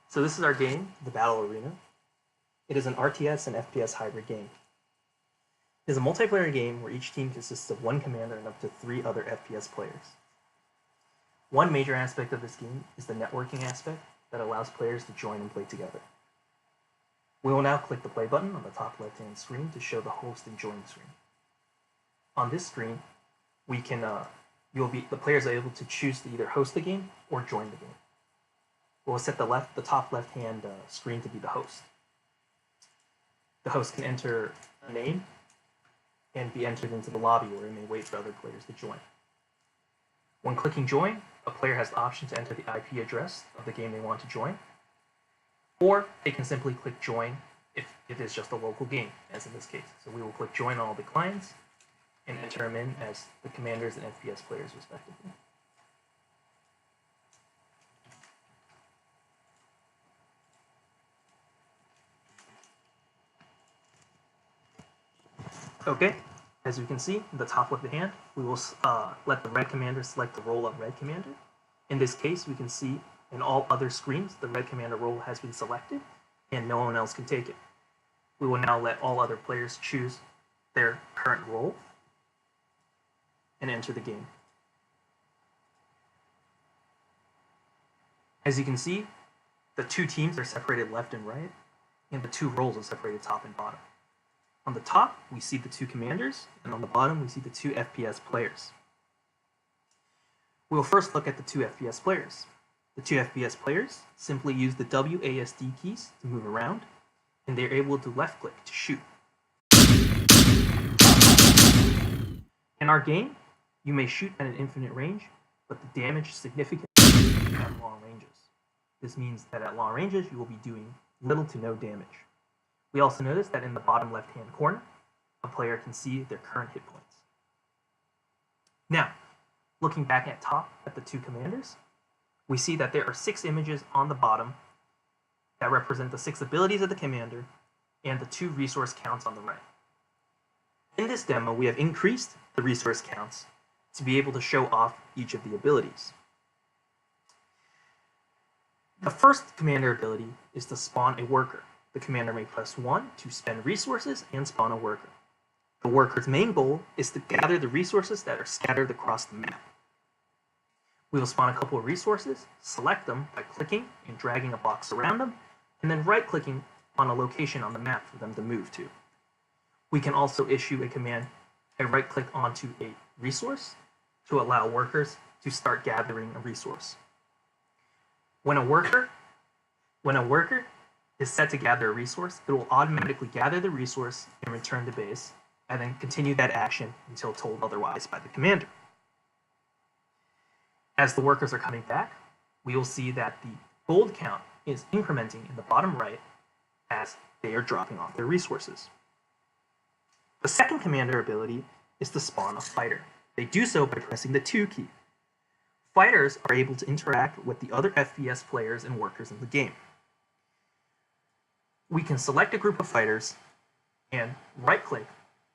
So this is our game, the Battle Arena. It is an RTS and FPS hybrid game. It is a multiplayer game where each team consists of one commander and up to 3 other FPS players. One major aspect of this game is the networking aspect that allows players to join and play together. We will now click the play button on the top left-hand screen to show the host and join screen. On this screen, the players are able to choose to either host the game or join the game. We'll set the top left-hand screen to be the host. The host can enter a name and be entered into the lobby where it may wait for other players to join. When clicking join, a player has the option to enter the IP address of the game they want to join, or they can simply click join if it is just a local game, as in this case. So we will click join on all the clients and enter them in as the commanders and FPS players respectively. Okay, as you can see, in the top left hand, we will let the red commander select the role of red commander. In this case, we can see in all other screens, the red commander role has been selected, and no one else can take it. We will now let all other players choose their current role and enter the game. As you can see, the 2 teams are separated left and right, and the 2 roles are separated top and bottom. On the top, we see the 2 commanders, and on the bottom, we see the 2 FPS players. We will first look at the 2 FPS players. The 2 FPS players simply use the WASD keys to move around, and they're able to left-click to shoot. In our game, you may shoot at an infinite range, but the damage is significant at long ranges. This means that at long ranges, you will be doing little to no damage. We also notice that in the bottom left-hand corner, a player can see their current hit points. Now, looking back at top at the 2 commanders, we see that there are 6 images on the bottom that represent the 6 abilities of the commander and the 2 resource counts on the right. In this demo, we have increased the resource counts to be able to show off each of the abilities. The first commander ability is to spawn a worker. The commander may press 1 to spend resources and spawn a worker. The worker's main goal is to gather the resources that are scattered across the map. We will spawn a couple of resources, select them by clicking and dragging a box around them, and then right-clicking on a location on the map for them to move to. We can also issue a command, a right-click onto a resource to allow workers to start gathering a resource. When a worker is set to gather a resource, it will automatically gather the resource and return to base, and then continue that action until told otherwise by the commander. As the workers are coming back, we will see that the gold count is incrementing in the bottom right as they are dropping off their resources. The second commander ability is to spawn a fighter. They do so by pressing the 2 key. Fighters are able to interact with the other FPS players and workers in the game. We can select a group of fighters and right-click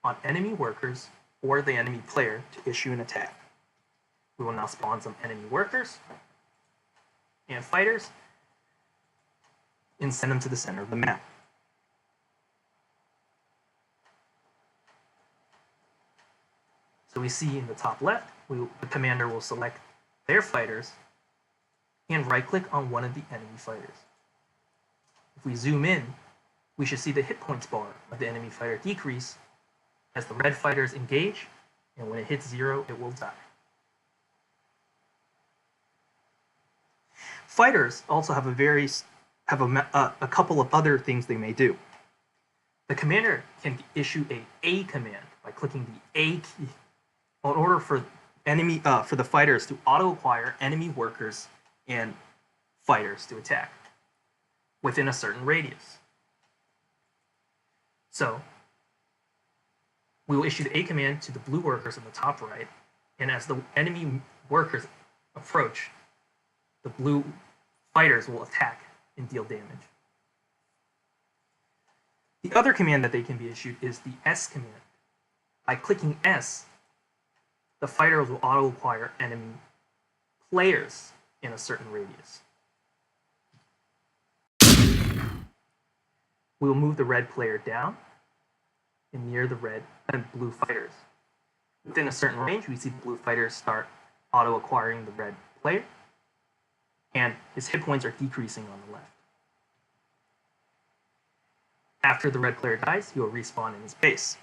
on enemy workers or the enemy player to issue an attack. We will now spawn some enemy workers and fighters and send them to the center of the map. So we see in the top left, the commander will select their fighters and right-click on one of the enemy fighters. If we zoom in, we should see the hit points bar of the enemy fighter decrease as the red fighters engage, and when it hits 0, it will die. Fighters also have a couple of other things they may do. The commander can issue A command by clicking the A key in order for the fighters to auto-acquire enemy workers and fighters to attack within a certain radius. So we will issue the A command to the blue workers on the top right, and as the enemy workers approach, the blue fighters will attack and deal damage. The other command that they can be issued is the S command. By clicking S, the fighters will auto-acquire enemy players in a certain radius. we will move the red player down and near the red and blue fighters. Within a certain range, we see the blue fighters start auto-acquiring the red player, and his hit points are decreasing on the left. After the red player dies, he will respawn in his base.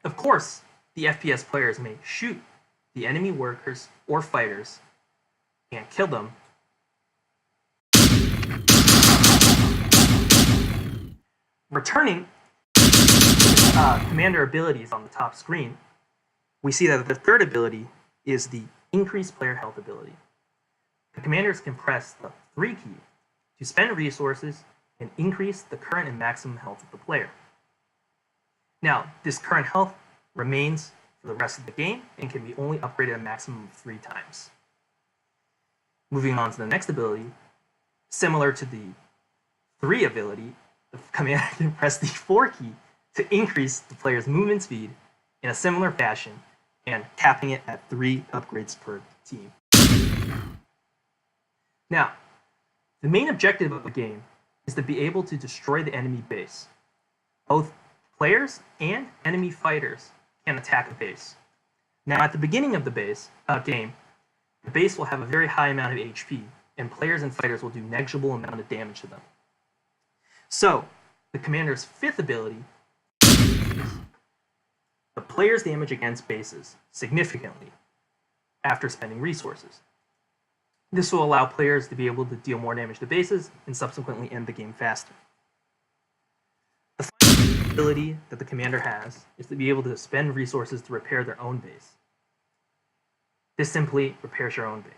Of course, the FPS players may shoot the enemy workers or fighters and kill them. Returning commander abilities on the top screen, we see that the third ability is the increase player health ability. The commanders can press the 3 key to spend resources and increase the current and maximum health of the player. Now, this current health remains for the rest of the game and can be only upgraded a maximum of 3 times. Moving on to the next ability, similar to the 3 ability, the commander can press the 4 key to increase the player's movement speed in a similar fashion and capping it at 3 upgrades per team. Now, the main objective of the game is to be able to destroy the enemy base. Both players and enemy fighters can attack a base. Now, at the beginning of the game, the base will have a very high amount of HP, and players and fighters will do negligible amount of damage to them. So, the commander's 5th ability increases the player's damage against bases significantly after spending resources. This will allow players to be able to deal more damage to bases and subsequently end the game faster. The final ability that the commander has is to be able to spend resources to repair their own base. This simply repairs your own base.